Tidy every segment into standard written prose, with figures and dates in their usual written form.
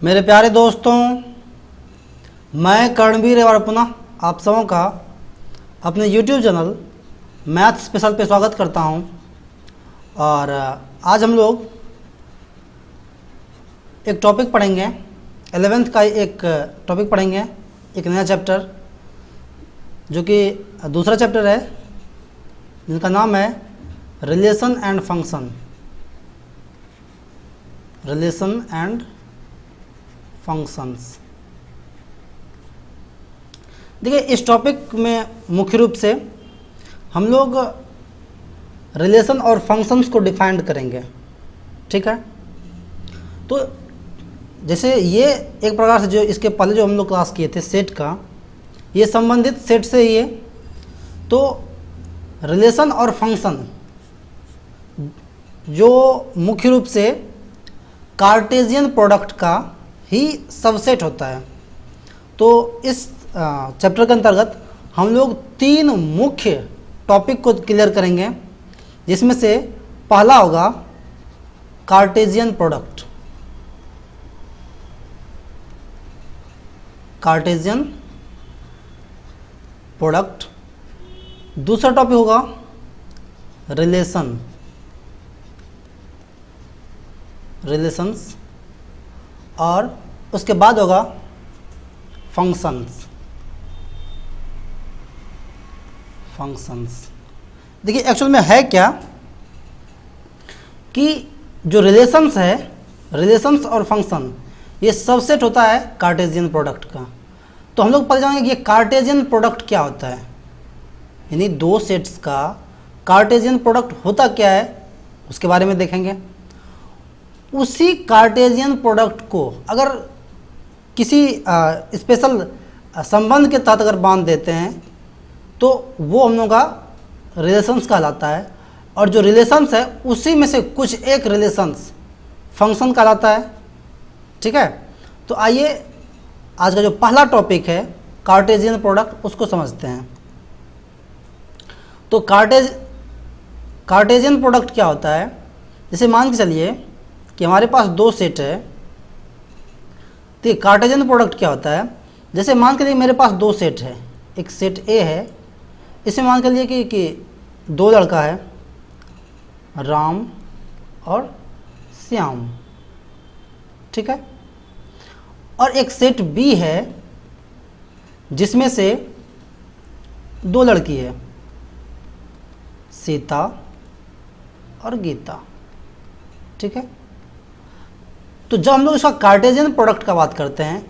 मेरे प्यारे दोस्तों, मैं कर्णवीर एक बार पुनः आप सबों का अपने YouTube चैनल मैथ स्पेशल पे स्वागत करता हूं। और आज हम लोग एक टॉपिक पढ़ेंगे, 11th का एक टॉपिक पढ़ेंगे, एक नया चैप्टर जो कि दूसरा चैप्टर है जिनका नाम है relation and function. Relation and functions. देखिए, इस टॉपिक में मुख्य रूप से हम लोग रिलेशन और फंक्शंस को डिफाइन करेंगे, ठीक है। तो जैसे ये एक प्रकार से जो इसके पहले जो हम लोग क्लास किए थे सेट का, ये संबंधित सेट से ही है। तो रिलेशन और फंक्शन जो मुख्य रूप से कार्टेशियन प्रोडक्ट का ही सबसेट होता है। तो इस चैप्टर के अंतर्गत हम लोग 3 मुख्य टॉपिक को क्लियर करेंगे, जिसमें से पहला होगा कार्टेशियन प्रोडक्ट। Cartesian product. दूसरा टॉपिक होगा रिलेशन, रिलेशंस, और उसके बाद होगा फंक्शंस। फंक्शंस देखिए, एक्चुअल में है क्या कि जो रिलेशंस है, रिलेशंस और फंक्शन, ये सबसेट होता है कार्टेशियन प्रोडक्ट का। तो हम लोग पता जानेंगे कि ये कार्टेशियन प्रोडक्ट क्या होता है, यानी दो सेट्स का कार्टेशियन प्रोडक्ट होता क्या है, उसके बारे में देखेंगे। उसी कार्टेशियन प्रोडक्ट को अगर किसी स्पेशल संबंध के तहत अगर बांध देते हैं तो वो हम लोग का रिलेशंस कहलाता है। और जो रिलेशंस है उसी में से कुछ एक रिलेशंस फंक्शन कहलाता है, ठीक है। तो आइए आज का जो पहला टॉपिक है कार्टेशियन प्रोडक्ट, उसको समझते हैं। तो कार्टेशियन प्रोडक्ट क्या होता है, जैसे मान के चलिए कि हमारे पास दो सेट है। तो कार्टेशियन प्रोडक्ट क्या होता है, जैसे मान के लिए मेरे पास दो सेट है, एक सेट ए है, इसमें मान के लिए कि दो लड़का है, राम और श्याम, ठीक है। और एक सेट बी है जिसमें से दो लड़की है, सीता और गीता, ठीक है। तो जब हम लोग इसका कार्टेशियन प्रोडक्ट का बात करते हैं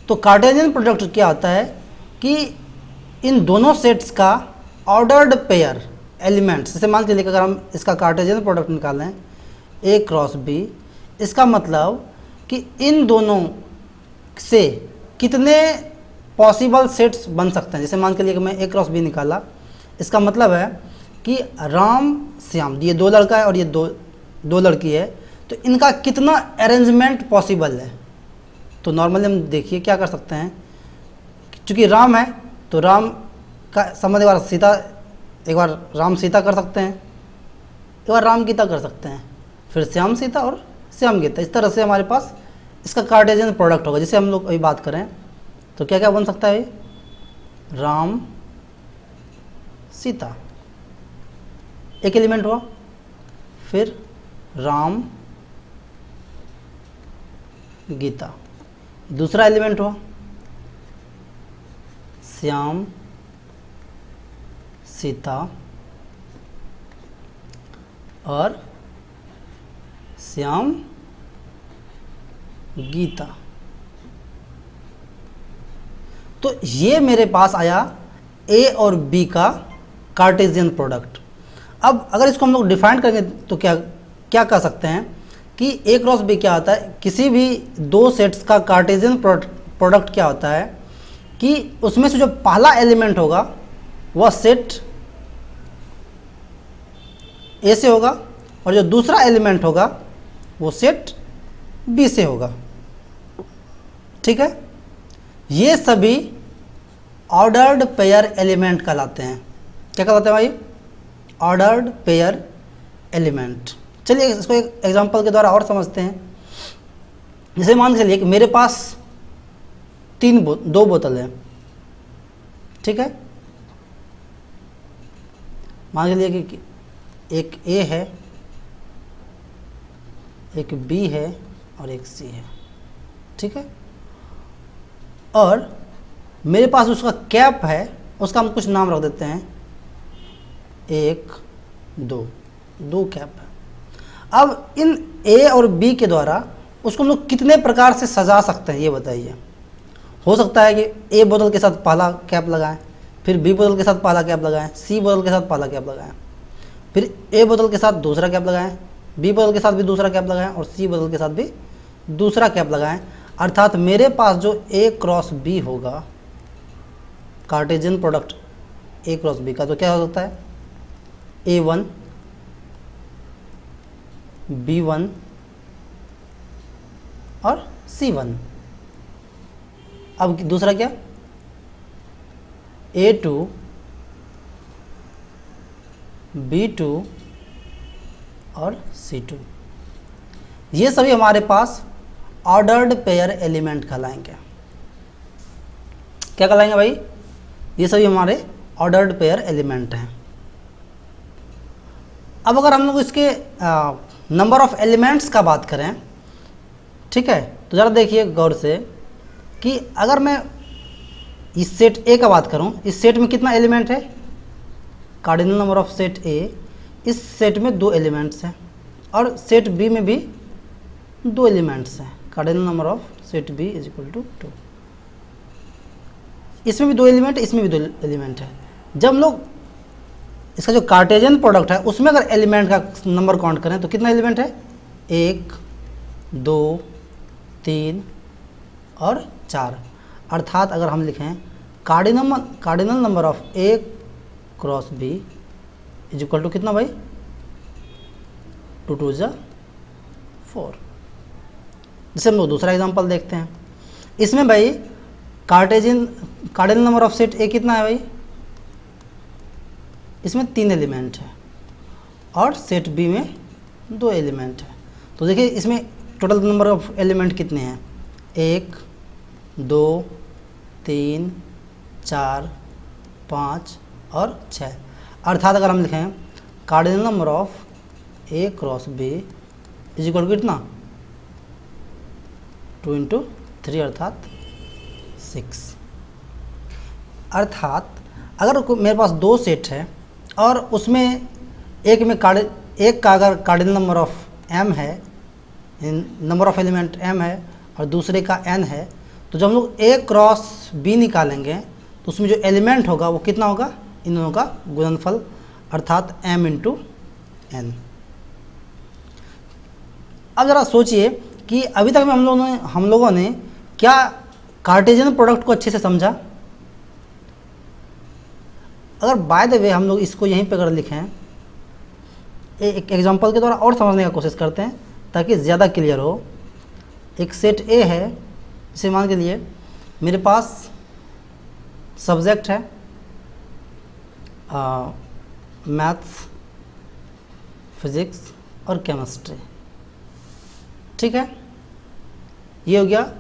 तो कार्टेशियन प्रोडक्ट क्या होता है कि इन दोनों सेट्स का ऑर्डर्ड पेयर एलिमेंट्स, जैसे मान के लिए अगर हम इसका कार्टेशियन प्रोडक्ट निकालें ए क्रॉस बी, इसका मतलब कि इन दोनों से कितने पॉसिबल सेट्स बन सकते हैं। जैसे मान के लिए कि मैं ए क्रॉस बी निकाला, इसका मतलब है कि राम श्याम, ये दो लड़का है और ये दो लड़की है, तो इनका कितना अरेंजमेंट पॉसिबल है। तो नॉर्मली हम देखिए क्या कर सकते हैं, क्योंकि राम है तो राम का संबंध एक बार सीता, एक बार राम सीता कर सकते हैं, एक बार राम गीता कर सकते हैं, फिर श्याम सीता और श्याम गीता। इस तरह से हमारे पास इसका कार्टेशियन प्रोडक्ट होगा। जैसे हम लोग अभी बात करें तो क्या क्या बन सकता है, राम सीता एक एलिमेंट हुआ, फिर राम गीता दूसरा एलिमेंट हुआ, श्याम सीता और श्याम गीता। तो ये मेरे पास आया ए और बी का कार्टेशियन प्रोडक्ट। अब अगर इसको हम लोग डिफाइन करेंगे तो क्या क्या कह सकते हैं कि ए क्रॉस बी क्या होता है, किसी भी दो सेट्स का कार्टेशियन प्रोडक्ट क्या होता है कि उसमें से जो पहला एलिमेंट होगा वह सेट ए से होगा और जो दूसरा एलिमेंट होगा वो सेट बी से होगा, ठीक है। ये सभी ऑर्डर्ड पेयर एलिमेंट कहलाते हैं। क्या कहलाते हैं भाई, ऑर्डर्ड पेयर एलिमेंट। चलिए इसको एक एग्जांपल के द्वारा और समझते हैं। जैसे मान के चलिए कि मेरे पास दो बोतल है, ठीक है। मान के लिए कि एक ए है, एक बी है और एक सी है, ठीक है। और मेरे पास उसका कैप है, उसका हम कुछ नाम रख देते हैं, 1 2 कैप है। अब इन ए और बी के द्वारा उसको हम लोग कितने प्रकार से सजा सकते हैं ये बताइए। हो सकता है कि ए बोतल के साथ पहला कैप लगाएं, फिर बी बोतल के साथ पहला कैप लगाएं, सी बोतल के साथ पहला कैप लगाएं, फिर ए बोतल के साथ दूसरा कैप लगाएं, बी बोतल के साथ भी दूसरा कैप लगाएं और सी बोतल के साथ भी दूसरा कैप लगाएं। अर्थात मेरे पास जो ए क्रॉस बी होगा, cartesian product A cross B का, तो क्या हो सकता है, A1 B1 और C1। अब दूसरा क्या, A2 B2 और C2। ये सभी हमारे पास ऑर्डर्ड पेयर एलिमेंट कहलाएंगे। क्या कहलाएंगे भाई, ये सभी हमारे ऑर्डर्ड पेयर एलिमेंट हैं। अब अगर हम लोग इसके नंबर ऑफ एलिमेंट्स का बात करें, ठीक है, तो ज़रा देखिए गौर से कि अगर मैं इस सेट ए का बात करूं, इस सेट में कितना एलिमेंट है, कार्डिनल नंबर ऑफ सेट ए, इस सेट में 2 एलिमेंट्स हैं और सेट बी में भी 2 एलिमेंट्स हैं। Cardinal number of set B is equal to 2। इसमें भी 2 एलिमेंट, इसमें भी 2 एलिमेंट है। जब हम लोग इसका जो कार्टेशियन प्रोडक्ट है उसमें अगर एलिमेंट का नंबर काउंट करें तो कितना एलिमेंट है, 1 2 3 और 4। अर्थात अगर हम लिखें cardinal number of A cross B is equal to कितना भाई, 2 2 जा 4। जैसे हम लोग दूसरा एग्जांपल देखते हैं, इसमें भाई कार्डिनल नंबर ऑफ सेट ए कितना है भाई, इसमें 3 एलिमेंट है और सेट बी में 2 एलिमेंट है। तो देखिए इसमें टोटल नंबर ऑफ एलिमेंट कितने हैं, 1 2 3 4 5 और 6। अर्थात अगर हम लिखें cardinal number of A cross B is equal to कितना, 2 × 3 अर्थात 6। अर्थात अगर मेरे पास 2 सेट है और उसमें एक का अगर कार्डिनल नंबर ऑफ m है, नंबर ऑफ एलिमेंट m है और दूसरे का n है, तो जब हम लोग a क्रॉस b निकालेंगे तो उसमें जो एलिमेंट होगा वो कितना होगा, इन दोनों का गुणनफल, अर्थात m × n। अब ज़रा सोचिए कि अभी तक में हम लोगों ने क्या कार्टेशियन प्रोडक्ट को अच्छे से समझा। अगर बाय द वे हम लोग इसको यहीं पे अगर लिखें, एक एग्जांपल के द्वारा और समझने का कोशिश करते हैं ताकि ज़्यादा क्लियर हो। एक सेट ए है, इसे मान के लिए मेरे पास सब्जेक्ट है मैथ्स, फिज़िक्स और केमिस्ट्री, ठीक है, ये हो गया।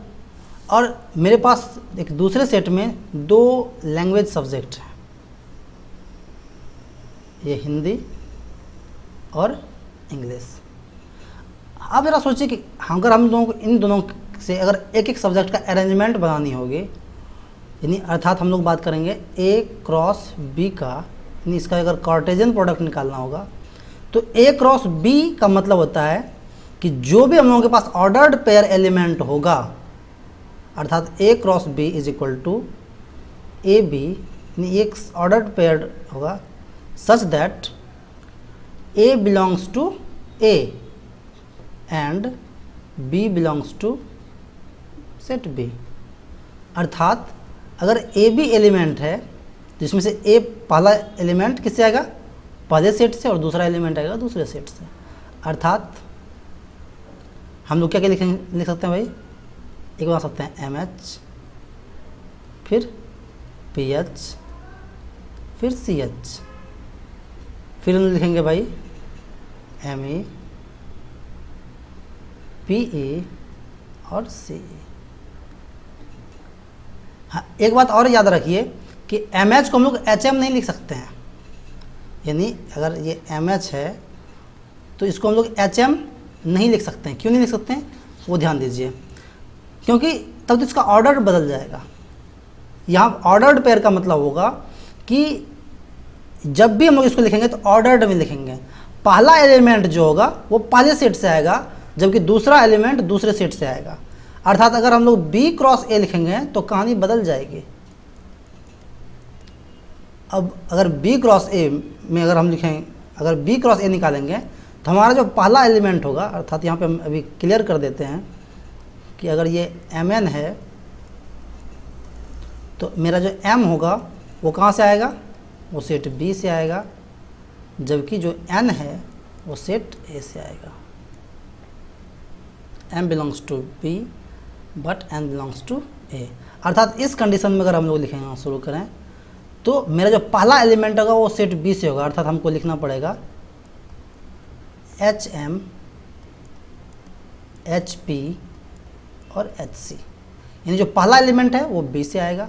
और मेरे पास एक दूसरे सेट में 2 लैंग्वेज सब्जेक्ट हैं, ये हिंदी और इंग्लिश। अब ज़रा सोचिए कि अगर हम लोगों को इन दोनों से अगर एक एक सब्जेक्ट का अरेंजमेंट बनानी होगी, यानी अर्थात हम लोग बात करेंगे ए क्रॉस बी का, यानी इसका अगर कार्टेशियन प्रोडक्ट निकालना होगा, तो ए क्रॉस बी का मतलब होता है कि जो भी हम लोगों के पास ऑर्डर्ड पेयर एलिमेंट होगा, अर्थात A cross B is equal to A B, यानी एक ऑर्डर्ड पेयर होगा such that A belongs to A and B belongs to set B। अर्थात अगर A B एलिमेंट है जिसमें से A पहला एलिमेंट किससे आएगा, पहले सेट से, और दूसरा एलिमेंट आएगा दूसरे सेट से। अर्थात हम लोग क्या क्या लिख सकते हैं भाई, एक बना सकते हैं MH, फिर PH, फिर CH, फिर हम लिखेंगे भाई ME, PE और सी। हाँ, एक बात और याद रखिए कि MH को हम लोग HM नहीं लिख सकते हैं, यानी अगर ये MH है तो इसको हम लोग HM नहीं लिख सकते हैं। क्यों नहीं लिख सकते हैं वो ध्यान दीजिए, क्योंकि तब तो इसका ऑर्डर बदल जाएगा। यहाँ ऑर्डर्ड पेयर का मतलब होगा कि जब भी हम लोग इसको लिखेंगे तो ऑर्डर्ड में लिखेंगे। पहला एलिमेंट जो होगा वो पहले सेट से आएगा, जबकि दूसरा एलिमेंट दूसरे सेट से आएगा। अर्थात अगर हम लोग B क्रॉस A लिखेंगे तो कहानी बदल जाएगी। अब अगर B क्रॉस A में अगर हम लिखें, अगर B क्रॉस A निकालेंगे तो हमारा जो पहला एलिमेंट होगा, अर्थात यहाँ पे हम अभी क्लियर कर देते हैं कि अगर ये Mn है तो मेरा जो M होगा वो कहाँ से आएगा, वो सेट B से आएगा, जबकि जो N है वो सेट A से आएगा। M belongs to B but N belongs to A। अर्थात इस कंडीशन में अगर हम लोग लिखेंगे शुरू करें तो मेरा जो पहला एलिमेंट होगा वो सेट B से होगा। अर्थात हमको लिखना पड़ेगा HM, HP और HC, यानी जो पहला एलिमेंट है वो B से आएगा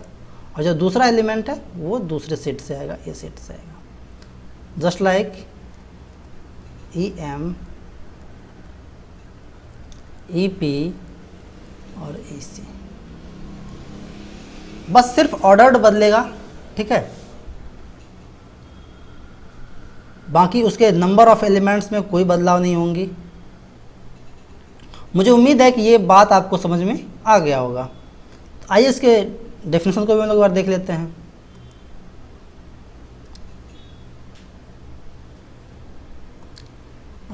और जो दूसरा एलिमेंट है वो दूसरे सेट से आएगा, A सेट से आएगा। जस्ट लाइक EM, EP और EC, बस सिर्फ ऑर्डर बदलेगा, ठीक है। बाकी उसके नंबर ऑफ एलिमेंट्स में कोई बदलाव नहीं होंगी। मुझे उम्मीद है कि ये बात आपको समझ में आ गया होगा। तो आइए इसके डेफिनेशन को भी हम लोग एक बार देख लेते हैं।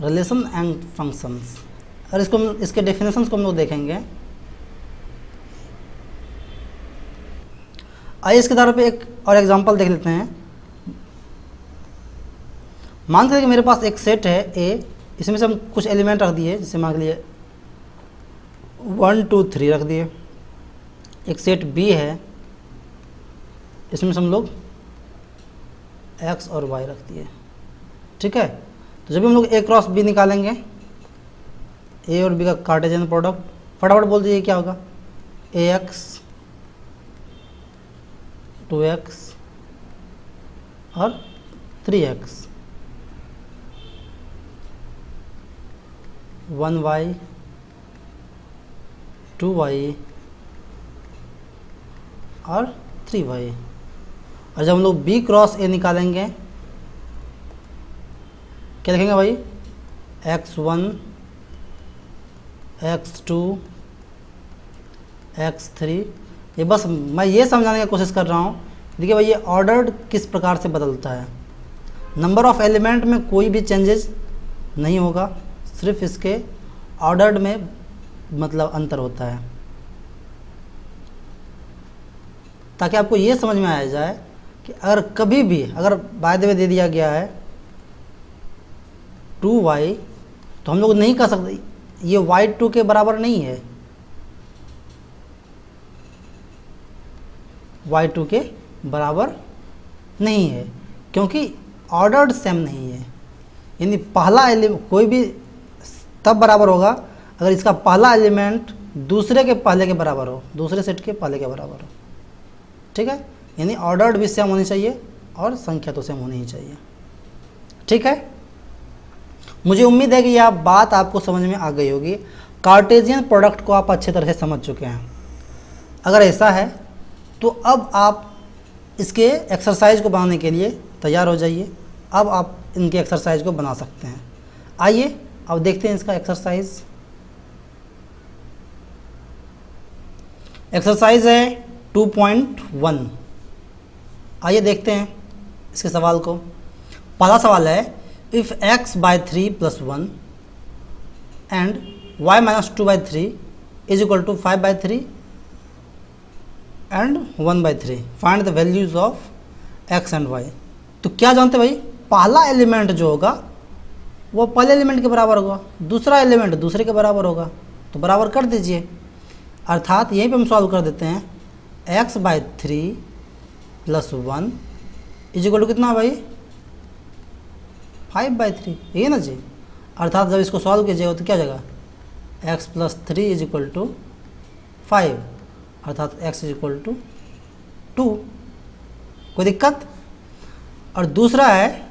रिलेशन एंड फंक्शंस, और इसके डेफिनेशंस को हम लोग देखेंगे। आइए इसके आधार पे एक और एग्जांपल देख लेते हैं। मान के कि मेरे पास एक सेट है A, इसमें से हम कुछ एलिमेंट रख दिए, जैसे मान लिए 1 2 3 रख दिए। एक सेट B है, इसमें से हम लोग X और Y रख दिए, ठीक है। तो जब भी हम लोग A क्रॉस B निकालेंगे, A और B का कार्टेशियन प्रोडक्ट, फटाफट बोल दीजिए क्या होगा। AX 2x और 3x, 1y 2y और 3y। और जब हम लोग B क्रॉस A निकालेंगे क्या लिखेंगे भाई, x1 x2 x3। ये बस मैं ये समझाने की कोशिश कर रहा हूँ। देखिए भाई ये ऑर्डर्ड किस प्रकार से बदलता है। नंबर ऑफ एलिमेंट में कोई भी चेंजेस नहीं होगा, सिर्फ इसके ऑर्डर्ड में मतलब अंतर होता है, ताकि आपको ये समझ में आ जाए कि अगर कभी भी अगर बाय द वे दे दिया गया है 2y, तो हम लोग नहीं कह सकते ये y2 के बराबर नहीं है, y2 के बराबर नहीं है, क्योंकि ऑर्डर्ड सेम नहीं है। यानी पहला एलिमेंट कोई भी तब बराबर होगा अगर इसका पहला एलिमेंट दूसरे के पहले के बराबर हो, दूसरे सेट के पहले के बराबर हो, ठीक है। यानी ऑर्डर्ड भी सेम होनी चाहिए और संख्या तो सेम होनी ही चाहिए, ठीक है। मुझे उम्मीद है कि यह बात आपको समझ में आ गई होगी। कार्टेशियन प्रोडक्ट को आप अच्छे तरह से समझ चुके हैं। अगर ऐसा है तो अब आप इसके एक्सरसाइज को बनाने के लिए तैयार हो जाइए। अब आप इनके एक्सरसाइज को बना सकते हैं। आइए अब देखते हैं इसका एक्सरसाइज। एक्सरसाइज है 2.1। आइए देखते हैं इसके सवाल को। पहला सवाल है if x by 3 plus 1 and y minus 2 by 3 is equal to 5 by 3 and 1 by 3, find the values of x and y। तो क्या जानते भाई, पहला एलिमेंट जो होगा वो पहले एलिमेंट के बराबर होगा, दूसरा एलिमेंट दूसरे के बराबर होगा, तो बराबर कर दीजिए। अर्थात यहीं पे हम सॉल्व कर देते हैं। x by 3 plus 1 is equal to कितना भाई, 5 by 3, ये ना जी। अर्थात जब इसको सॉल्व कीजिएगा तो क्या हो जाएगा, x plus 3 is equal to 5, अर्थात x इज इक्वल टू 2। कोई दिक्कत? और दूसरा है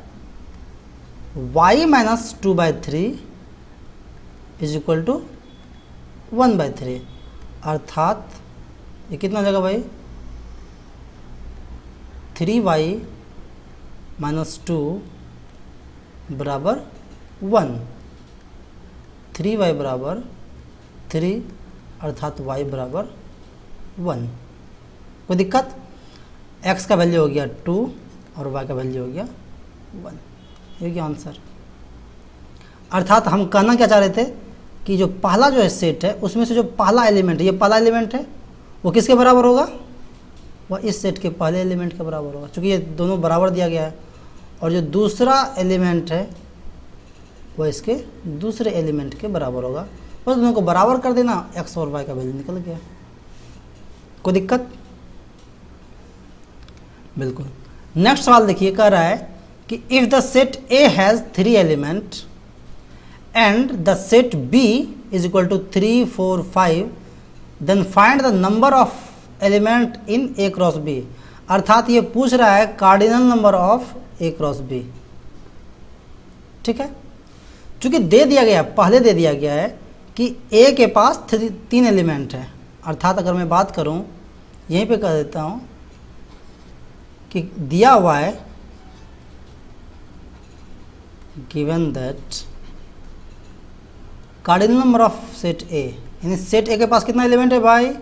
y minus 2/3 is equal to 1/3, अर्थात ये कितना हो जाएगा भाई, 3y माइनस 2 बराबर 1, 3y बराबर 3, अर्थात y बराबर 1। कोई दिक्कत? x का वैल्यू हो गया 2 और y का वैल्यू हो गया 1। ये हो गया आंसर। अर्थात हम कहना क्या चाह रहे थे कि जो पहला जो है सेट है उसमें से जो पहला एलिमेंट है, ये पहला एलिमेंट है, वो किसके बराबर होगा? वह इस सेट के पहले एलिमेंट के बराबर होगा, क्योंकि ये दोनों बराबर दिया गया है। और जो दूसरा एलिमेंट है वह इसके दूसरे एलिमेंट के बराबर होगा। बस दोनों को बराबर कर देना, x और y का वैल्यू निकल गया। कोई दिक्कत? बिल्कुल। नेक्स्ट सवाल देखिए, कह रहा है कि if the set A has 3 element and the set B is equal to 3, 4, 5, then find the number of element in A cross B। अर्थात ये पूछ रहा है cardinal number of A cross B। ठीक है, चूंकि दे दिया गया, पहले दे दिया गया है कि A के पास 3 एलिमेंट है। अर्थात अगर मैं बात करूं, यहीं पे कर देता हूं कि दिया हुआ है given that cardinal number of set A, यानी सेट A के पास कितना एलिमेंट है भाई?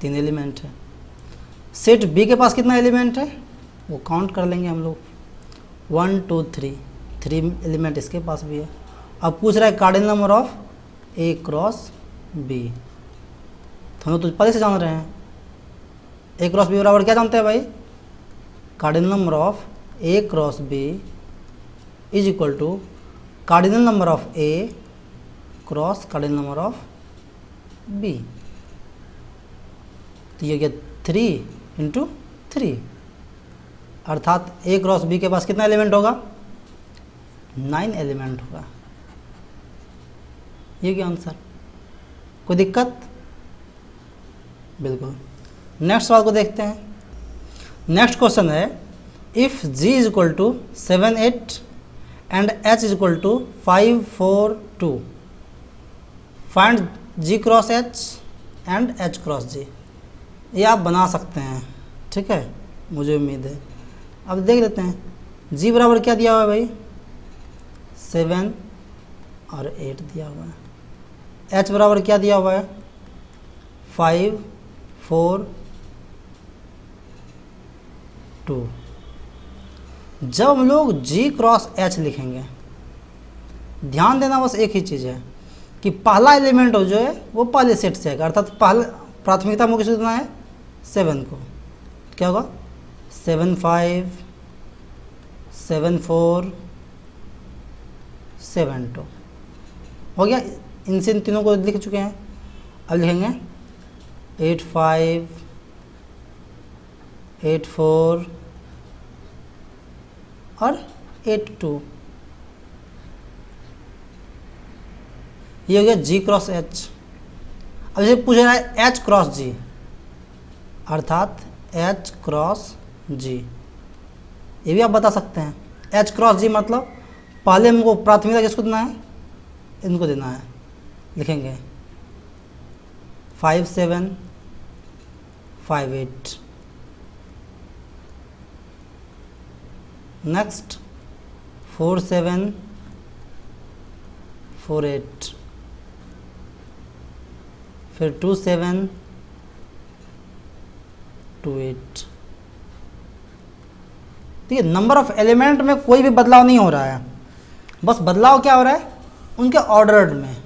3 एलिमेंट है। सेट B के पास कितना एलिमेंट है वो काउंट कर लेंगे हम लोग, 1, 2, 3 एलिमेंट इसके पास भी है। अब पूछ रहा है cardinal number of A cross B। तो हम लोग तो पहले से जान रहे हैं A क्रॉस B बराबर क्या जानते हैं भाई? Cardinal number of A cross B is equal to cardinal number of A cross cardinal number of B। तो ये गया 3 इंटू 3, अर्थात A क्रॉस B के पास कितना एलिमेंट होगा? 9 एलिमेंट होगा। ये क्या आंसर? कोई दिक्कत? बिल्कुल। नेक्स्ट सवाल को देखते हैं। नेक्स्ट क्वेश्चन है if G is equal to 7, 8 and H is equal to 5, 4, 2, find G cross H and H cross G। ये आप बना सकते हैं, ठीक है, मुझे उम्मीद है। अब देख लेते हैं G बराबर क्या दिया हुआ है भाई? 7 और 8 दिया हुआ है। H बराबर क्या दिया हुआ है? 5, 4, 2। जब हम लोग G क्रॉस H लिखेंगे, ध्यान देना बस एक ही चीज़ है कि पहला एलिमेंट जो है वो पहले सेट से आएगा। अर्थात पहले प्राथमिकता में किसको देना है? 7 को। क्या होगा? 7, 5, 7, 4, 7, 2 हो गया। इनसे इन तीनों को लिख चुके हैं। अब लिखेंगे 8, 5, 8, 4 और 8, 2। ये हो गया G क्रॉस H। अब इसे पूछ रहा है H क्रॉस G, अर्थात H क्रॉस G। ये भी आप बता सकते हैं। H क्रॉस G मतलब पहले हमको प्राथमिकता किसको देना है? इनको देना है। लिखेंगे 5, 7, 5, 8। नेक्स्ट 4, 7, 4, 8, फिर 2, 7, 2, 8। ठीक है, नंबर ऑफ एलिमेंट में कोई भी बदलाव नहीं हो रहा है, बस बदलाव क्या हो रहा है? उनके ऑर्डर में।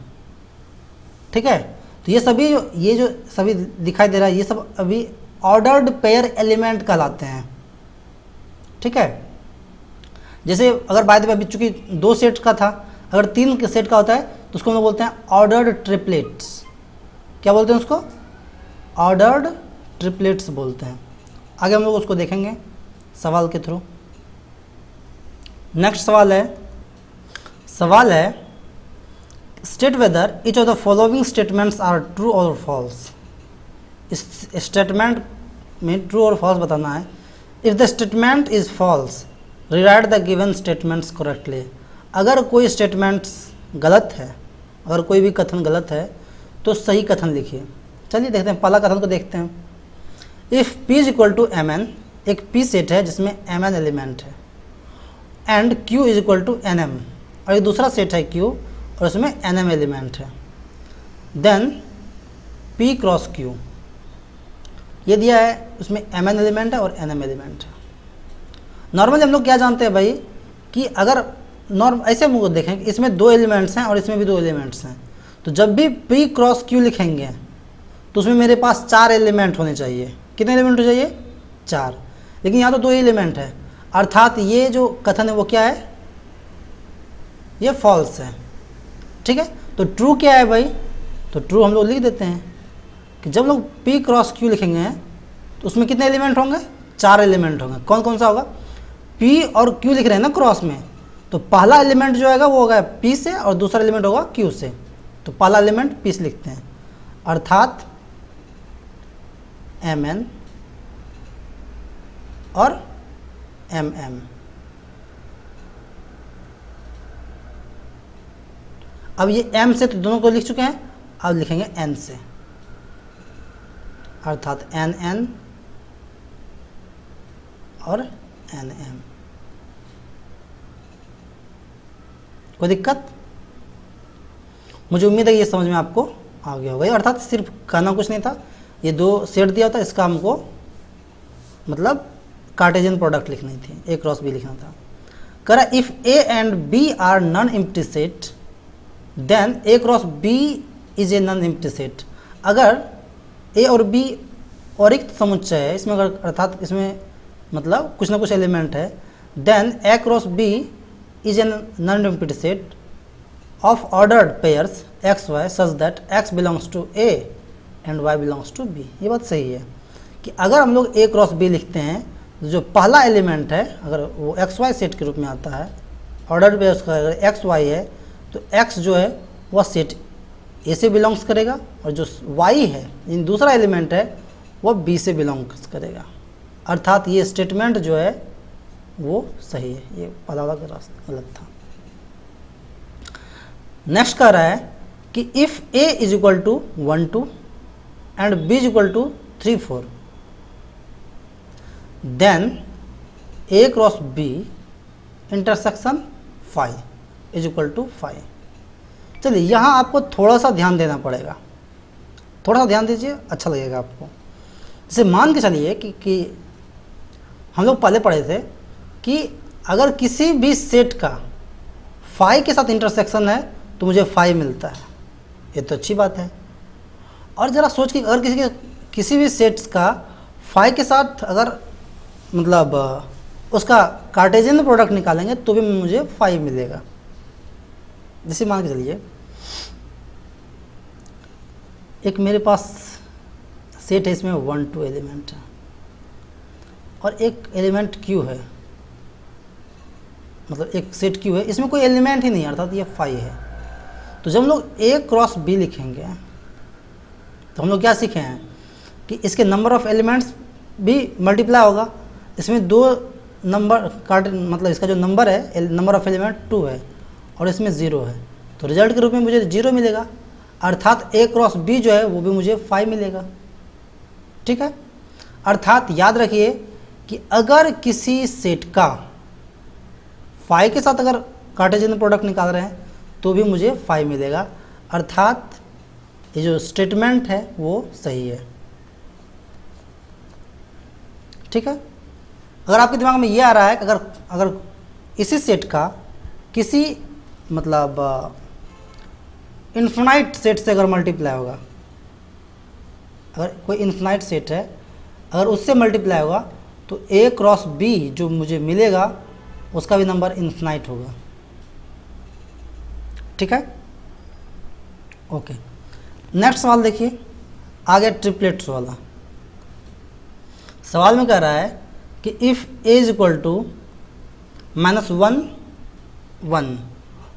ठीक है, तो ये जो सभी दिखाई दे रहा है, ये सब अभी ऑर्डर्ड पेयर एलिमेंट कहलाते हैं। ठीक है, जैसे अगर बाय द वे अभी चूंकि 2 सेट का था, अगर 3 के सेट का होता है तो उसको हम लोग बोलते हैं ऑर्डर्ड ट्रिपलेट्स। क्या बोलते हैं उसको? ऑर्डर्ड ट्रिपलेट्स बोलते हैं। आगे हम लोग उसको देखेंगे सवाल के थ्रू। नेक्स्ट सवाल है state whether each of the following statements are true और फॉल्स। इस स्टेटमेंट में ट्रू और फॉल्स बताना है। If the statement is false rewrite the given statements correctly. अगर कोई स्टेटमेंट्स गलत है, अगर कोई भी कथन गलत है तो सही कथन लिखिए। चलिए देखते हैं, पहला कथन को देखते हैं। If P is equal to Mn, एक P सेट है जिसमें Mn एलिमेंट है, and Q is equal to Nm, और एक दूसरा सेट है Q और उसमें Nm एलिमेंट है, देन P क्रॉस Q, ये दिया है, उसमें Mn एलिमेंट है और Nm एलिमेंट है। नॉर्मली हम लोग क्या जानते हैं भाई कि अगर ऐसे हम लोग देखें कि इसमें 2 एलिमेंट्स हैं और इसमें भी 2 एलिमेंट्स हैं, तो जब भी P क्रॉस Q लिखेंगे तो उसमें मेरे पास 4 एलिमेंट होने चाहिए। कितने एलिमेंट हो चाहिए? 4। लेकिन यहाँ तो 2 एलिमेंट है, अर्थात ये जो कथन है वो क्या है? ये फॉल्स है। ठीक है, तो ट्रू क्या है भाई? तो ट्रू हम लोग लिख देते हैं कि जब लोग P क्रॉस Q लिखेंगे तो उसमें कितने एलिमेंट होंगे? 4 एलिमेंट होंगे। कौन कौन सा होगा? P और Q लिख रहे हैं ना क्रॉस में, तो पहला एलिमेंट जो आएगा वो होगा P से और दूसरा एलिमेंट होगा Q से। तो पहला एलिमेंट P से लिखते हैं, अर्थात Mn और Mm। अब ये M से तो दोनों को लिख चुके हैं, अब लिखेंगे N से, अर्थात Nn और Nm। कोई दिक्कत? मुझे उम्मीद है ये समझ में आपको आ गया होगा। अर्थात सिर्फ कहना कुछ नहीं था, ये 2 सेट दिया था, इसका हमको मतलब कार्टेशियन प्रोडक्ट लिखनी थी, A क्रॉस B लिखना था। कह रहा if A and B are non empty set then A cross B is a non empty set. अगर A और B और एक समुच्चय है, इसमें अगर अर्थात इसमें मतलब कुछ ना कुछ एलिमेंट है, then A cross B is a non empty set of ordered pairs x Y such that x belongs to A and y belongs to B। ये बात सही है कि अगर हम लोग A क्रॉस B लिखते हैं, जो पहला एलिमेंट है अगर वो एक्स वाई सेट के रूप में आता है, ऑर्डर पे उसका अगर एक्स वाई है तो एक्स जो है वह सेट ए से बिलोंग्स करेगा और जो वाई है इन दूसरा एलिमेंट है वह बी से बिलोंग्स करेगा। अर्थात ये स्टेटमेंट जो है वो सही है, ये पहला वाला रास्ता गलत था। नेक्स्ट कह रहा है कि if A is equal to 1 2 and B is equal to 3 4 then A cross B intersection 5 is equal to 5। चलिए यहाँ आपको थोड़ा सा ध्यान देना पड़ेगा, थोड़ा सा ध्यान दीजिए, अच्छा लगेगा आपको। जैसे मान के चलिए कि हम लोग पहले पढ़े थे कि अगर किसी भी सेट का 5 के साथ इंटरसेक्शन है तो मुझे 5 मिलता है, ये तो अच्छी बात है। और ज़रा सोच कि अगर किसी भी सेट्स का 5 के साथ अगर मतलब उसका कार्टेशियन प्रोडक्ट निकालेंगे तो भी मुझे 5 मिलेगा। जैसे मान के चलिए एक मेरे पास सेट है, इसमें 1 2 एलिमेंट है और एक एलिमेंट Q है, मतलब एक सेट Q है, इसमें कोई एलिमेंट ही नहीं है, अर्थात ये 5 है। तो जब हम लोग A क्रॉस B लिखेंगे तो हम लोग क्या सीखे हैं कि इसके नंबर ऑफ एलिमेंट्स भी मल्टीप्लाई होगा। इसमें 2 नंबर काट मतलब इसका जो नंबर है नंबर ऑफ एलिमेंट 2 है और इसमें 0 है, तो रिजल्ट के रूप में मुझे 0 मिलेगा, अर्थात A क्रॉस B जो है वो भी मुझे 5 मिलेगा। ठीक है, अर्थात याद रखिए कि अगर किसी सेट का 5 के साथ अगर कार्टेशियन प्रोडक्ट निकाल रहे हैं तो भी मुझे 5 मिलेगा, अर्थात ये जो स्टेटमेंट है वो सही है। ठीक है, अगर आपके दिमाग में ये आ रहा है कि अगर इसी सेट का किसी मतलब इन्फिनाइट सेट से अगर मल्टीप्लाई होगा, अगर कोई इन्फिनाइट सेट है अगर उससे मल्टीप्लाई होगा तो A क्रॉस B जो मुझे मिलेगा उसका भी नंबर इन्फिनाइट होगा। ठीक है, ओके। नेक्स्ट सवाल देखिए, आगे ट्रिपलेट्स वाला सवाल में कह रहा है कि if A is equal to -1 1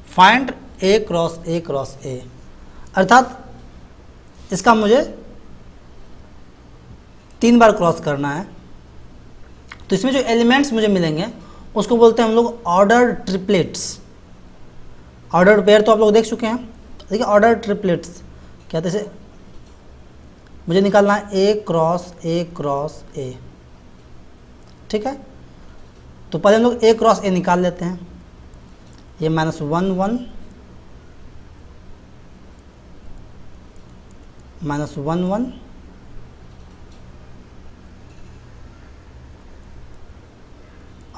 find A cross A, अर्थात इसका मुझे 3 बार क्रॉस करना है। तो इसमें जो एलिमेंट्स मुझे मिलेंगे उसको बोलते हैं हम लोग ऑर्डर ट्रिपलेट्स। ऑर्डर पेयर तो आप लोग देख चुके हैं। देखिए ऑर्डर ट्रिपलेट्स क्या, जैसे मुझे निकालना है ए क्रॉस ए, ठीक है। तो पहले हम लोग ए क्रॉस ए निकाल लेते हैं। ये -1 1 -1 1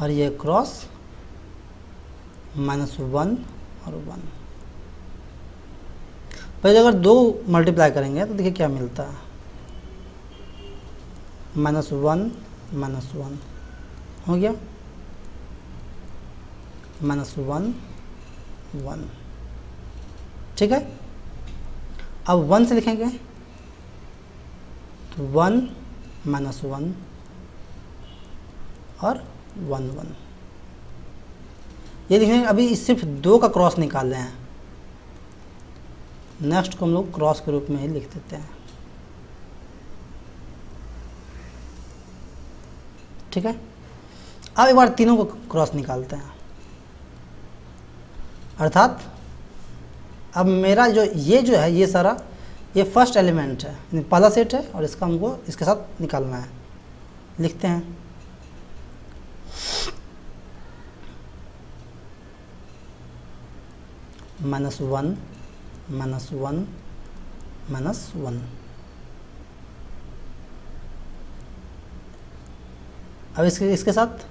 और ये क्रॉस -1 और 1। पहले अगर 2 मल्टीप्लाई करेंगे तो देखिए क्या मिलता है, -1 -1 हो गया, -1 1, ठीक है। अब 1 से लिखेंगे तो 1 -1 और 1 1। ये लिखेंगे। अभी सिर्फ 2 का क्रॉस निकाल रहे हैं, नेक्स्ट को हम लोग क्रॉस के रूप में ही लिख देते हैं, ठीक है। अब एक बार तीनों को क्रॉस निकालते हैं, अर्थात अब मेरा जो है ये सारा ये फर्स्ट एलिमेंट है, पहला सेट है और इसका हमको इसके साथ निकालना है। लिखते हैं -1 -1 -1। अब इसके साथ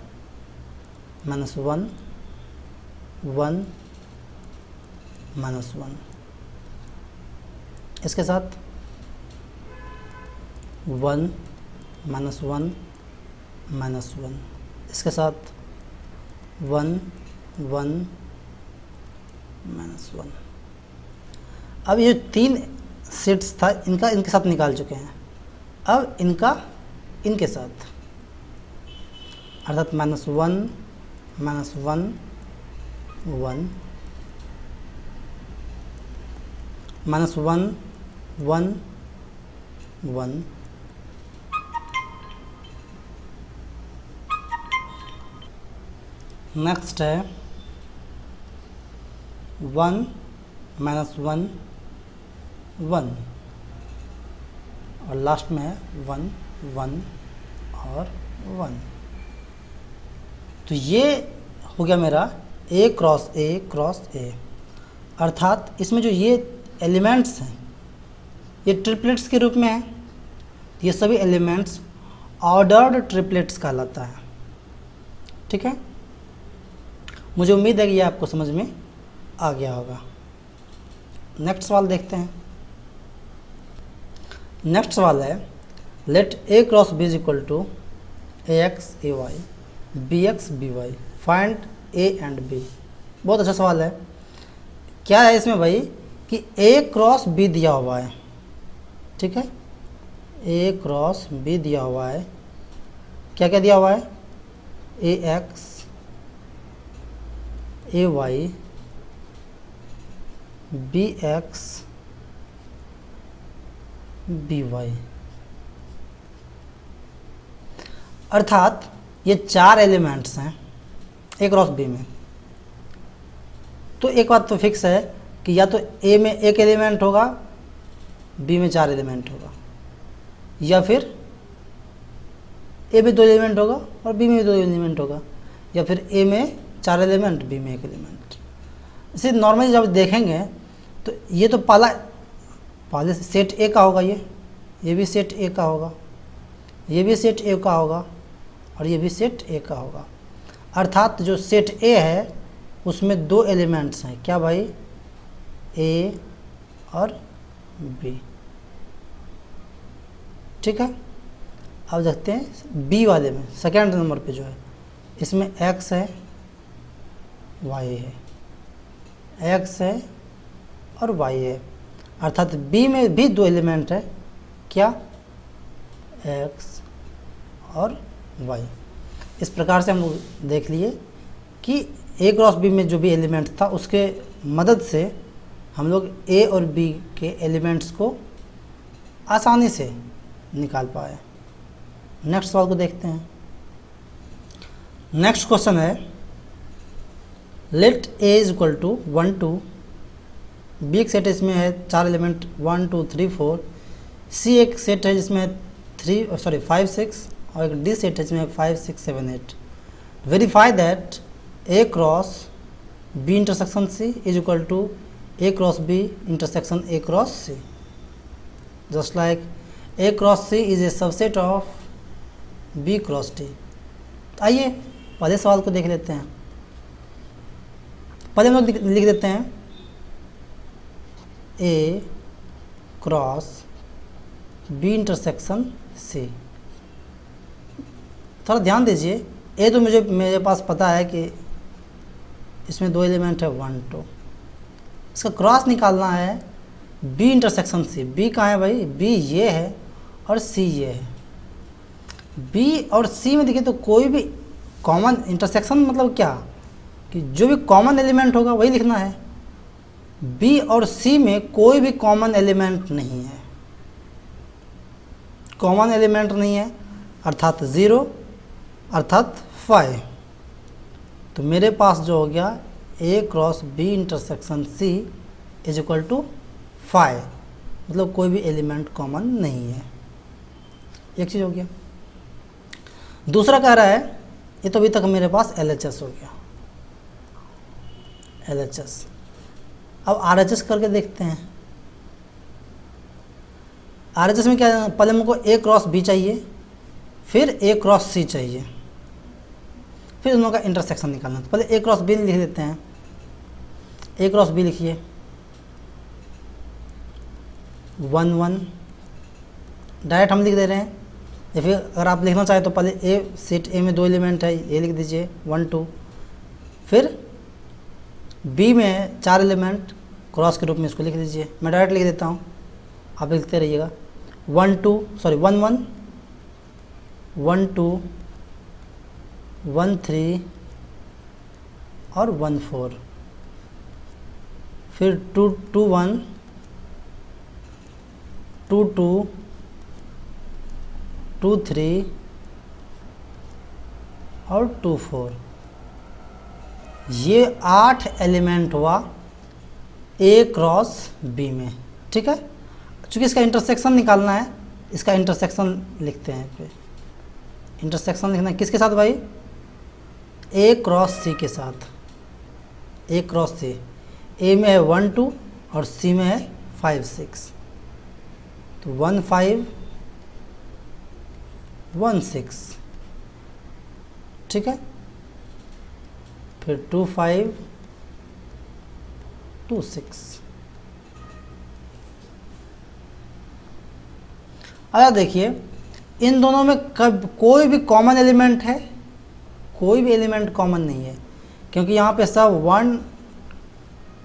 -1 1 -1, इसके साथ 1 -1 -1, इसके साथ 1 1 -1। अब ये 3 सेट्स था इनके साथ निकाल चुके हैं। अब इनके साथ अर्थात -1 -1 1 -1 1 1। नेक्स्ट है 1 -1 1 और लास्ट में है 1 1 और 1। तो ये हो गया मेरा A क्रॉस A, अर्थात इसमें जो ये एलिमेंट्स हैं ये ट्रिपलेट्स के रूप में है। ये सभी एलिमेंट्स ऑर्डर्ड ट्रिपलेट्स कहलाता है, ठीक है। मुझे उम्मीद है कि ये आपको समझ में आ गया होगा। नेक्स्ट सवाल देखते हैं। नेक्स्ट सवाल है let A cross B is equal to AX AY BX BY find A and B। बहुत अच्छा सवाल है। क्या है इसमें भाई कि A क्रॉस B दिया हुआ है, ठीक है। A क्रॉस B दिया हुआ है, क्या क्या दिया हुआ है, AX AY BX BY, अर्थात ये 4 एलिमेंट्स हैं A क्रॉस B में। तो एक बात तो फिक्स है कि या तो A में एक एलिमेंट होगा, B में 4 एलिमेंट होगा, या फिर A में 2 एलिमेंट होगा और B में 2 एलिमेंट होगा, या फिर A में 4 एलिमेंट B में 1 एलिमेंट। इसे नॉर्मली जब देखेंगे तो ये तो पहले सेट A का होगा, ये भी सेट A का होगा, ये भी सेट A का होगा और ये भी सेट A का होगा। अर्थात जो सेट A है उसमें 2 एलिमेंट्स हैं, क्या भाई, A और B, ठीक है। अब देखते हैं B वाले में, सेकेंड नंबर पे जो है इसमें X है Y है, X है और Y है, अर्थात B में भी 2 एलिमेंट है, क्या, X और Y। इस प्रकार से हम लोग देख लिए कि A क्रॉस B में जो भी एलिमेंट था उसके मदद से हम लोग A और B के एलिमेंट्स को आसानी से निकाल पाए। नेक्स्ट सवाल को देखते हैं। नेक्स्ट क्वेश्चन है, let A is equal to 1 2, B एक सेट है इसमें है 4 एलिमेंट 1 2 3 4, सी एक सेट है जिसमें 5 6 और एक डी सेट है जिसमें 5 6 7 8। Verify that A cross B intersection C is equal to A cross B intersection A cross C, just like A cross C is a subset of B cross D. आइए पहले सवाल को देख लेते हैं। पहले हम लोग लिख देते हैं ए क्रॉस बी इंटरसेक्शन सी। थोड़ा ध्यान दीजिए, ए तो मेरे पास पता है कि इसमें 2 एलिमेंट है 1 2, इसका क्रॉस निकालना है बी इंटरसेक्शन सी। बी कहाँ है भाई? बी ये है और सी ये है। बी और सी में देखिए तो कोई भी कॉमन इंटरसेक्शन मतलब क्या कि जो भी कॉमन एलिमेंट होगा वही लिखना है। बी और सी में कोई भी कॉमन एलिमेंट नहीं है, कॉमन एलिमेंट नहीं है अर्थात 0 अर्थात 5। तो मेरे पास जो हो गया A cross B intersection C is equal to 5, मतलब कोई भी एलिमेंट कॉमन नहीं है। एक चीज़ हो गया। दूसरा कह रहा है, ये तो अभी तक मेरे पास LHS हो गया, LHS। अब RHS करके देखते हैं। RHS में क्या, पहले हमको ए क्रॉस बी चाहिए, फिर ए क्रॉस सी चाहिए, फिर दोनों का इंटरसेक्शन निकालना। तो पहले ए क्रॉस बी लिख देते हैं। ए क्रॉस बी लिखिए 1 1, डायरेक्ट हम लिख दे रहे हैं। या फिर अगर आप लिखना चाहें तो पहले ए सेट ए में 2 एलिमेंट है, ये लिख दीजिए 1 2, फिर बी में 4 एलिमेंट क्रॉस के रूप में इसको लिख दीजिए। मैं डायरेक्ट लिख देता हूँ, आप लिखते रहिएगा 1 1 1 2 1 3 और 1 4, फिर 2 2 1 2 2 2 3 और 2 4। ये 8 एलिमेंट हुआ ए क्रॉस बी में। ठीक है, चूँकि इसका इंटरसेक्शन निकालना है, इसका इंटरसेक्शन लिखते हैं। पे इंटरसेक्शन लिखना है किसके साथ भाई? ए क्रॉस सी के साथ। ए क्रॉस सी, ए में है 1 2 और सी में है 5 6, तो 1 5 1 6, ठीक है, फिर 2 5 2 6। आया देखिए, इन दोनों में कब कोई भी कॉमन एलिमेंट है? कोई भी एलिमेंट कॉमन नहीं है, क्योंकि यहाँ पे सब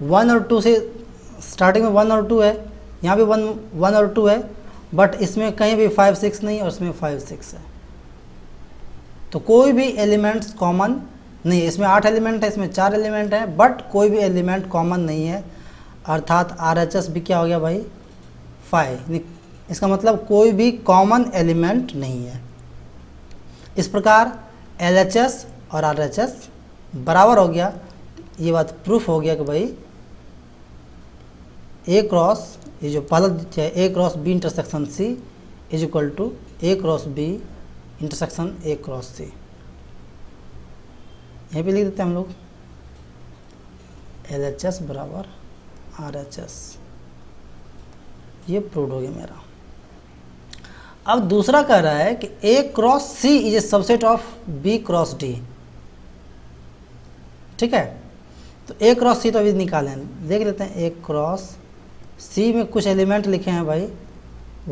1 और 2 से स्टार्टिंग में 1 और 2 है, यहाँ भी 1 और 2 है, बट इसमें कहीं भी 5 6 नहीं और इसमें 5 6 है। तो कोई भी एलिमेंट्स कॉमन नहीं है। इसमें 8 एलिमेंट है, इसमें 4 एलिमेंट है, बट कोई भी एलिमेंट कॉमन नहीं है, अर्थात RHS भी क्या हो गया भाई? 5। इसका मतलब कोई भी कॉमन एलिमेंट नहीं है। इस प्रकार LHS और RHS बराबर हो गया। ये बात प्रूफ हो गया कि भाई ए क्रॉस, ये जो पहला है A cross B intersection C is equal to A cross B intersection A cross C. यहीं पे लिख देते हैं हम लोग LHS बराबर RHS। ये प्रूव हो गया मेरा। अब दूसरा कह रहा है कि A cross C is a subset of B cross D. ठीक है, तो ए क्रॉस सी तो अभी निकालें, देख लेते हैं। ए क्रॉस सी में कुछ एलिमेंट लिखे हैं भाई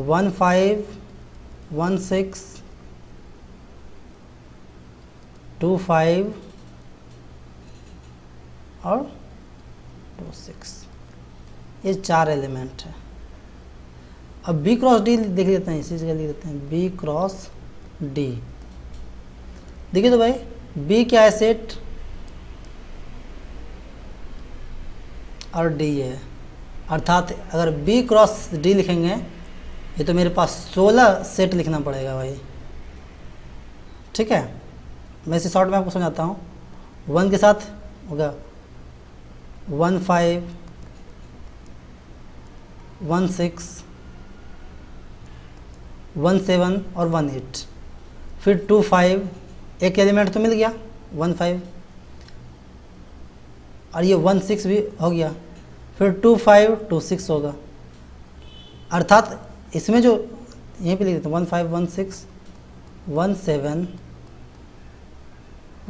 1 5 1 6 2 5 और 2 6, ये 4 एलिमेंट है। अब बी क्रॉस डी देख लेते हैं, इसी जगह लिख देते हैं बी क्रॉस डी। देखिए तो भाई बी क्या है? सेट, और डी है, अर्थात अगर बी क्रॉस डी लिखेंगे ये तो मेरे पास 16 सेट लिखना पड़ेगा भाई। ठीक है, मैं इसे शॉर्ट में आपको समझाता हूँ। 1 के साथ होगा 1 5 1 6 1 7 और 1 8, फिर 2 5, एक एलिमेंट तो मिल गया 1 5, और ये 1 6 भी हो गया, फिर 2 5 2 6 होगा। अर्थात इसमें जो यहीं पे लिख देते हैं 1 5 1 6 1 7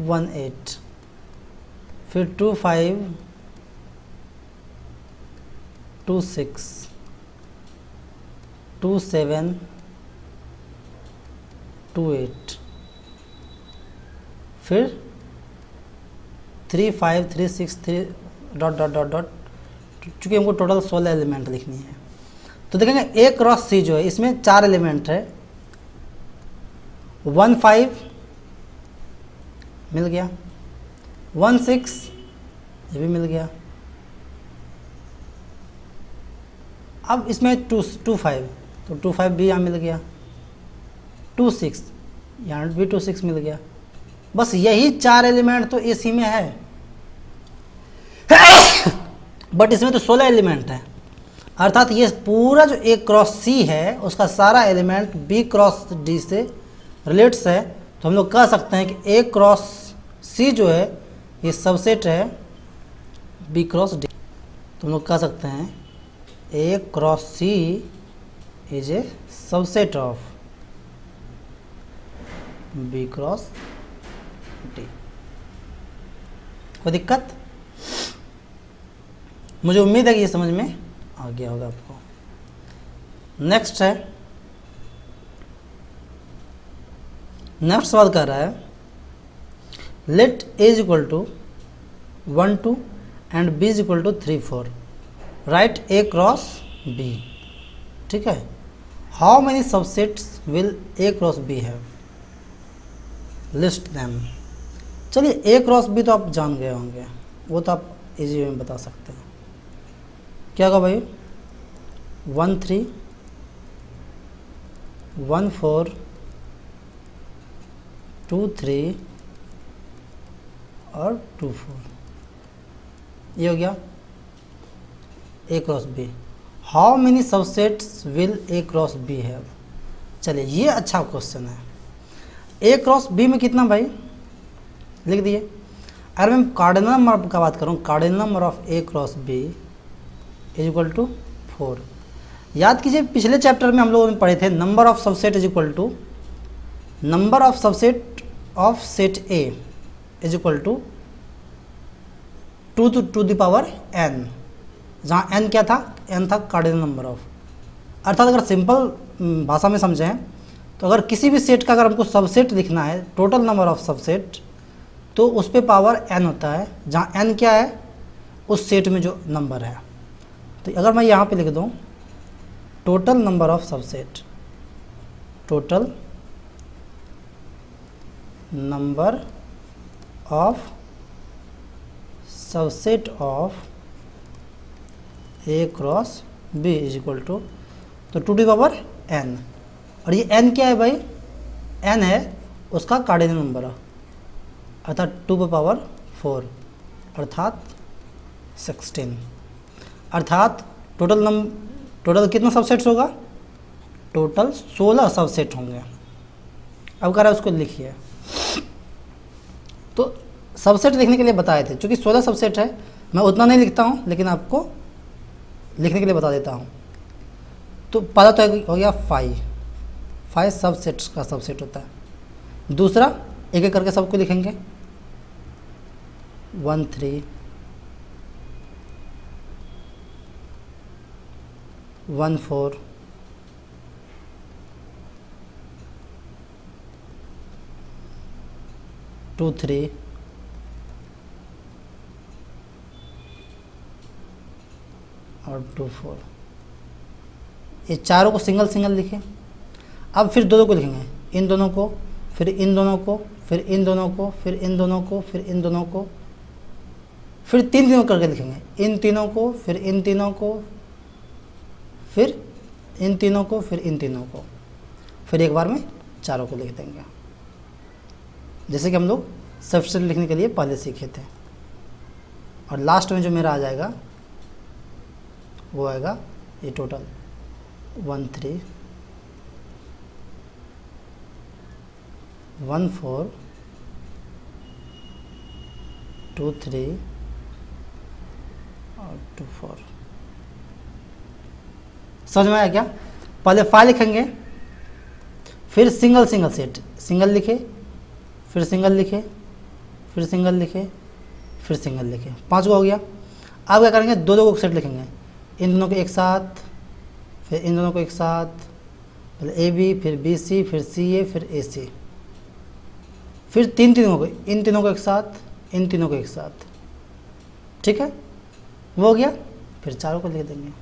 1 8, फिर 2 5 2 6 2 7 2 8, फिर 3 5 3 6 3 डॉट डॉट डॉट डॉट, चूँकि हमको टोटल 16 एलिमेंट लिखनी है। तो देखेंगे A क्रॉस C जो है इसमें 4 एलिमेंट है, 1 5 मिल गया, 1 6 ये भी मिल गया। अब इसमें 2 5, तो 2 5 भी यहाँ मिल गया, 2 6 यहाँ भी 2 6 मिल गया। बस यही 4 एलिमेंट तो AC में है बट इसमें तो 16 एलिमेंट है। अर्थात ये पूरा जो A क्रॉस C है उसका सारा एलिमेंट B क्रॉस D से रिलेट्स है। तो हम लोग कह सकते हैं कि A क्रॉस C जो है ये सबसेट है B क्रॉस D। तो हम लोग कह सकते हैं A cross C is a subset of B cross D। कोई दिक्कत? मुझे उम्मीद है कि ये समझ में आ गया होगा आपको। नेक्स्ट है, नेक्स्ट सवाल कह रहा है let A is equal to 1 2 and B is equal to 3 4, write A cross B। ठीक है, how many subsets will A cross B have, list them. चलिए A क्रॉस B तो आप जान गए होंगे, वो तो आप इजी में बता सकते हैं। क्या होगा भाई, 1 3 1 4 2 3 और 2 4, ये हो गया A cross B। How many subsets will A cross B have. चलिए ये अच्छा क्वेश्चन है। A क्रॉस B में कितना भाई, लिख दिए। अगर मैं कार्डिनल नंबर का बात करूँ, cardinal number of A cross B is equal to 4। याद कीजिए पिछले चैप्टर में हम लोगों ने पढ़े थे number of subset is equal to number of subset of set A is equal to 2 to the power n, जहाँ n क्या था, n था कार्डिनल नंबर ऑफ। अर्थात अगर सिंपल भाषा में समझें तो अगर किसी भी सेट का अगर हमको सबसेट लिखना है, टोटल नंबर ऑफ सबसेट, तो उस पे पावर n होता है, जहाँ n क्या है उस सेट में जो नंबर है। तो अगर मैं यहाँ पे लिख दूँ total number of subset, total number of subset of A cross B is equal to, तो 2 टू पावर n, और ये n क्या है भाई, n है उसका कार्डिनल नंबर, अर्थात 2 पे पावर 4 अर्थात 16। अर्थात टोटल कितना सबसेट्स होगा, टोटल 16 सबसेट होंगे। अब कह रहा है उसको लिखिए। तो सबसेट लिखने के लिए बताए थे, क्योंकि 16 सबसेट है, मैं उतना नहीं लिखता हूँ लेकिन आपको लिखने के लिए बता देता हूँ। तो पहला तो हो गया 5 सबसेट्स का सबसेट होता है। दूसरा एक एक करके सबको लिखेंगे, 1 3 1 4 2 3 और 2 4, ये चारों को सिंगल सिंगल लिखें। अब फिर दो को लिखेंगे, इन दोनों को, फिर इन दोनों को, फिर इन दोनों को, फिर इन दोनों को, फिर इन दोनों को, फिर तीन तीनों करके लिखेंगे, इन तीनों को, फिर इन तीनों को, फिर इन तीनों को, फिर इन तीनों को, फिर एक बार में चारों को लिख देंगे। जैसे कि हम लोग सब्सट्रैक्ट लिखने के लिए पहले सीखे थे। और लास्ट में जो मेरा आ जाएगा वो आएगा ये टोटल 1 3 1 4 2 3 और 2 4। समझ में आया क्या? पहले 5 लिखेंगे, फिर सिंगल सिंगल सेट, सिंगल लिखे, फिर सिंगल लिखे, फिर सिंगल लिखे, फिर सिंगल लिखे, 5 को हो गया। अब क्या करेंगे, दो दो को सेट लिखेंगे, इन दोनों को एक साथ, फिर इन दोनों को एक साथ, पहले ए बी, फिर बी सी, फिर सी ए, फिर ए सी, फिर तीनों को, इन तीनों को एक साथ, इन तीनों को एक साथ। ठीक है, वो हो गया। फिर चारों को लिख देंगे।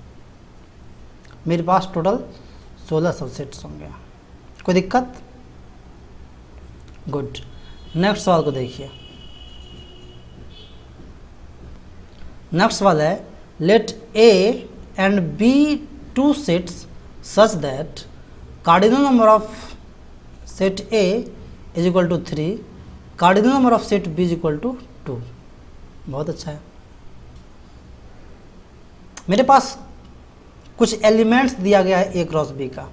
मेरे पास टोटल 16 सबसेट्स होंगे। कोई दिक्कत? गुड। नेक्स्ट सवाल को देखिए। नेक्स्ट सवाल है, let A and B two sets such that cardinal number of set A is equal to 3, cardinal number of set B is equal to 2। बहुत अच्छा है। मेरे पास कुछ एलिमेंट्स दिया गया है ए क्रॉस बी का।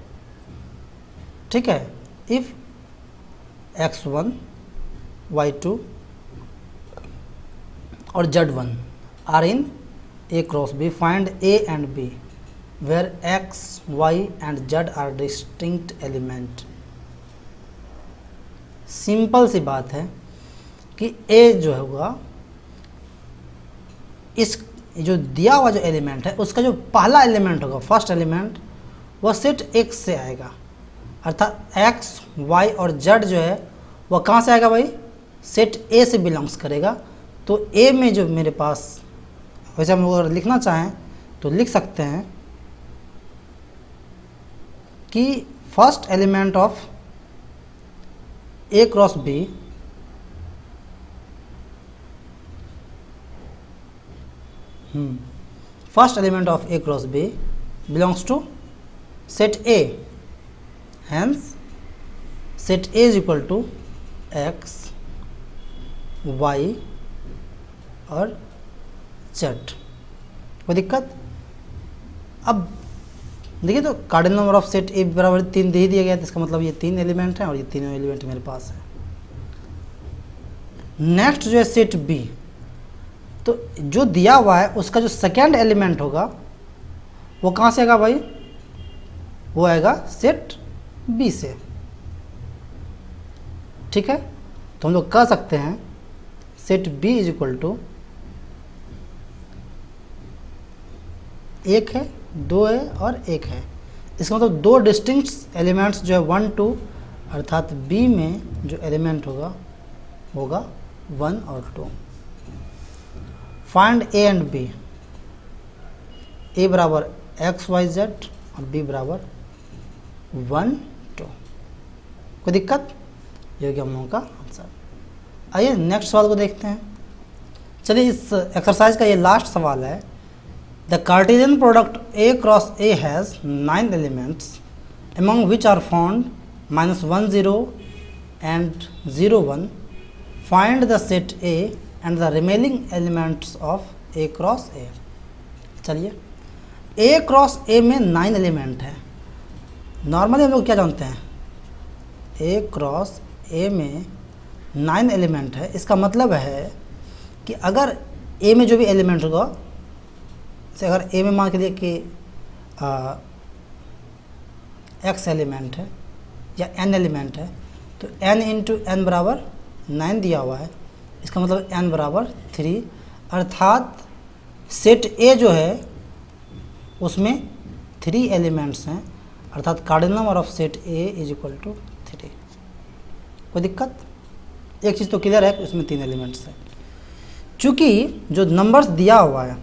ठीक है, इफ x1 y2 और z1 are in A cross B, find A and B where x, y and z are distinct element. Simple सी बात है कि ए जो होगा, इस जो दिया हुआ जो एलिमेंट है उसका जो पहला एलिमेंट होगा, फर्स्ट एलिमेंट, वह सेट x से आएगा। अर्थात x, y और z जो है वह कहाँ से आएगा भाई? सेट a से बिलोंग्स करेगा। तो a में जो मेरे पास, वैसे हम अगर लिखना चाहें तो लिख सकते हैं कि first element of a cross b first element of A cross B belongs to set A, hence set A is equal to X, Y और Z। कोई दिक्कत? अब देखिए, तो कार्डिनल नंबर ऑफ सेट ए बराबर 3 दे ही दिया गया, तो इसका मतलब ये 3 एलिमेंट हैं और ये तीनों एलिमेंट मेरे पास है। नेक्स्ट जो है सेट बी, तो जो दिया हुआ है उसका जो सेकेंड एलिमेंट होगा वो कहाँ से आएगा भाई? वो आएगा सेट बी से। ठीक है, तो हम लोग कह सकते हैं set B is equal to 1 है, 2 है और 1 है। इसका मतलब दो डिस्टिंक्ट एलिमेंट्स जो है 1 2, अर्थात बी में जो एलिमेंट होगा 1 और 2। फाइंड ए एंड बी, ए बराबर एक्स वाई जेड और बी बराबर 1 2। कोई दिक्कत? ये हो गया हम लोगों का आंसर। आइए नेक्स्ट सवाल को देखते हैं। चलिए, इस एक्सरसाइज का ये लास्ट सवाल है। The Cartesian product A cross A has 9 elements among which are found -1 0 and 0 1. Find the set A and the remaining elements of A cross A। चलिए, A क्रॉस A में 9 एलिमेंट है। Normally हम लोग क्या जानते हैं, A क्रॉस A में 9 element है। इसका मतलब है कि अगर A में जो भी एलिमेंट होगा, जैसे अगर A में मान के लिए कि x एलिमेंट है या n एलिमेंट है, तो n इंटू एन बराबर 9 दिया हुआ है। इसका मतलब n बराबर 3, अर्थात सेट A जो है उसमें 3 एलिमेंट्स हैं, अर्थात cardinal number of set A is equal to 3। कोई दिक्कत? एक चीज़ तो क्लियर है कि उसमें 3 एलिमेंट्स हैं। चूँकि जो नंबर्स दिया हुआ है,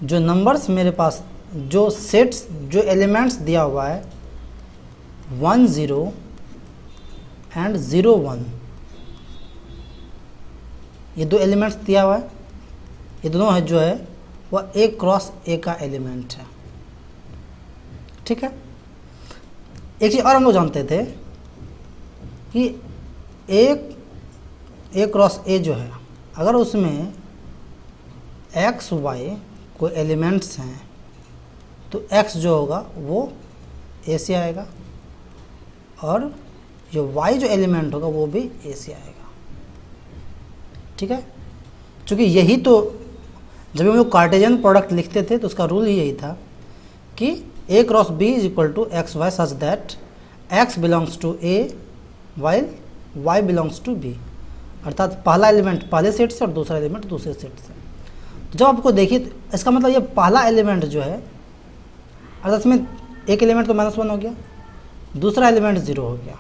जो नंबर्स मेरे पास, जो सेट्स, जो एलिमेंट्स दिया हुआ है 1 0 एंड 0 1, ये दो एलिमेंट्स दिया हुआ है, ये दोनों है जो है वह A क्रॉस A का एलिमेंट है। ठीक है, एक चीज़ और हम लोग जानते थे कि ए क्रॉस ए जो है, अगर उसमें एक्स वाई कोई एलिमेंट्स हैं तो एक्स जो होगा वो ए से आएगा और जो वाई जो एलिमेंट होगा वो भी ए से आएगा। ठीक है, क्योंकि यही तो जब हम लोग कार्टेशियन प्रोडक्ट लिखते थे तो उसका रूल ही यही था कि A cross B is equal to X Y such that X belongs to A while Y belongs to B, अर्थात पहला एलिमेंट पहले सेट से और दूसरा एलिमेंट दूसरे सेट से। तो जब आपको देखिए तो इसका मतलब ये पहला एलिमेंट जो है, अर्थात इसमें एक एलिमेंट तो -1 हो गया, दूसरा एलिमेंट 0 हो गया,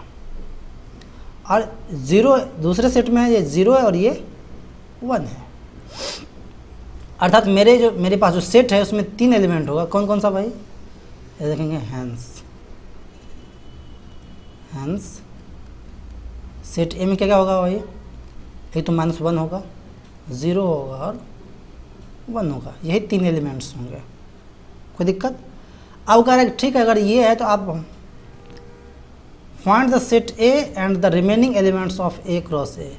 और 0 दूसरे सेट में है, ये 0 है और ये 1 है। अर्थात मेरे पास जो सेट है उसमें 3 एलिमेंट होगा। कौन कौन सा भाई? ये देखेंगे हैंस सेट ए में क्या क्या होगा भाई? एक तो -1 होगा, 0 होगा और 1 होगा, यही 3 एलिमेंट्स होंगे। कोई दिक्कत? अब कह रहे ठीक है, अगर ये है तो आप find the set A and the remaining elements of A cross ए।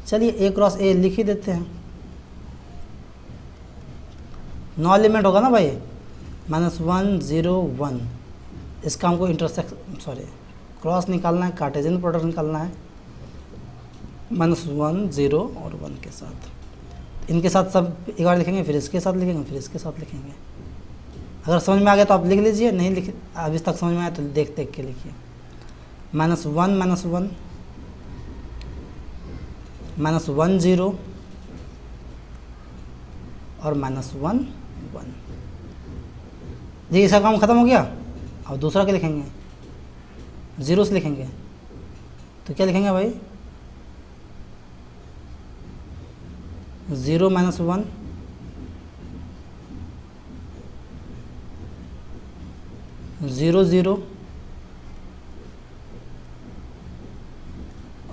चलिए ए क्रॉस ए लिख ही देते हैं। 9 एलिमेंट होगा ना भाई, -1 0 1। इसका हमको क्रॉस निकालना है, कार्टेशियन प्रोडक्ट निकालना है -1 0 और 1 के साथ। इनके साथ सब एक बार लिखेंगे, फिर इसके साथ लिखेंगे, फिर इसके साथ लिखेंगे। अगर समझ में आ गया तो आप लिख लीजिए, नहीं लिख अभी तक समझ में आया तो देख के लिखिए। -1 -1 -1 0 और -1 1। देखिए इसका काम ख़त्म हो गया। अब दूसरा क्या लिखेंगे? 0 से लिखेंगे तो क्या लिखेंगे भाई? 0 -1 0 0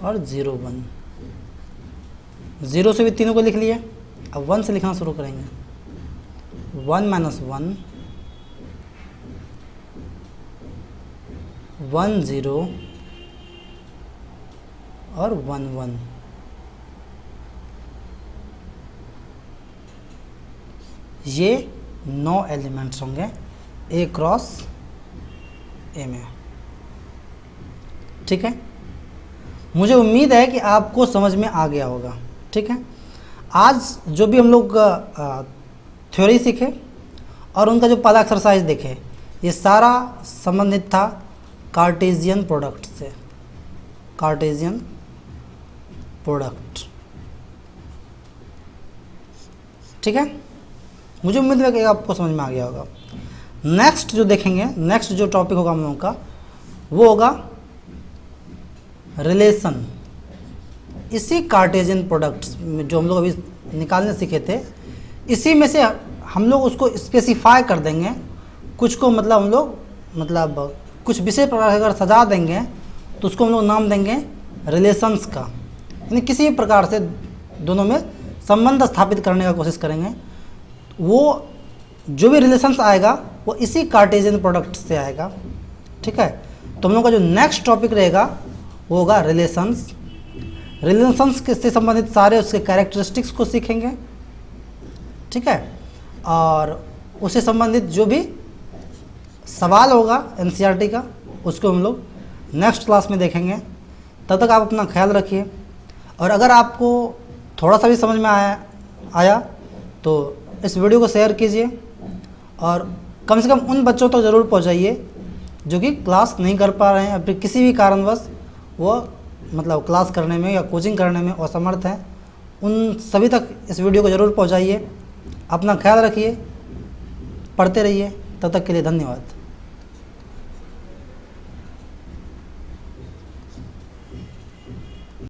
और 0 1। 0 से भी तीनों को लिख लिए। अब 1 से लिखना शुरू करेंगे। 1 -1 1 0 और 1 1। ये 9 एलिमेंट्स होंगे ए क्रॉस ए में। ठीक है, मुझे उम्मीद है कि आपको समझ में आ गया होगा। ठीक है, आज जो भी हम लोग थ्योरी सीखे और उनका जो पहला एक्सरसाइज देखे, ये सारा संबंधित था कार्टेशियन प्रोडक्ट से। कार्टेशियन प्रोडक्ट, ठीक है, मुझे उम्मीद है कि आपको समझ में आ गया होगा। नेक्स्ट जो देखेंगे, नेक्स्ट जो टॉपिक होगा हम लोगों का वो होगा रिलेशन। इसी कार्टेशियन प्रोडक्ट्स में जो हम लोग अभी निकालने सीखे थे, इसी में से हम लोग उसको स्पेसिफाई कर देंगे। कुछ को मतलब हम लोग कुछ विषय प्रकार अगर सजा देंगे तो उसको हम लोग नाम देंगे रिलेशंस का। यानी किसी भी प्रकार से दोनों में संबंध स्थापित करने का कोशिश करेंगे। वो जो भी रिलेशंस आएगा वो इसी कार्टेशियन प्रोडक्ट से आएगा। ठीक है, तो हम लोग का जो नेक्स्ट टॉपिक रहेगा वो होगा रिलेशंस। रिलेशंस से संबंधित सारे उसके कैरेक्टरिस्टिक्स को सीखेंगे। ठीक है, और उससे संबंधित जो भी सवाल होगा एनसीईआरटी का, उसको हम लोग नेक्स्ट क्लास में देखेंगे। तब तक आप अपना ख्याल रखिए, और अगर आपको थोड़ा सा भी समझ में आया तो इस वीडियो को शेयर कीजिए, और कम से कम उन बच्चों तक ज़रूर पहुंचाइए जो कि क्लास नहीं कर पा रहे हैं, या फिर किसी भी कारणवश वो क्लास करने में या कोचिंग करने में असमर्थ हैं। उन सभी तक इस वीडियो को ज़रूर पहुंचाइए। अपना ख्याल रखिए, पढ़ते रहिए। तब तक के लिए धन्यवाद।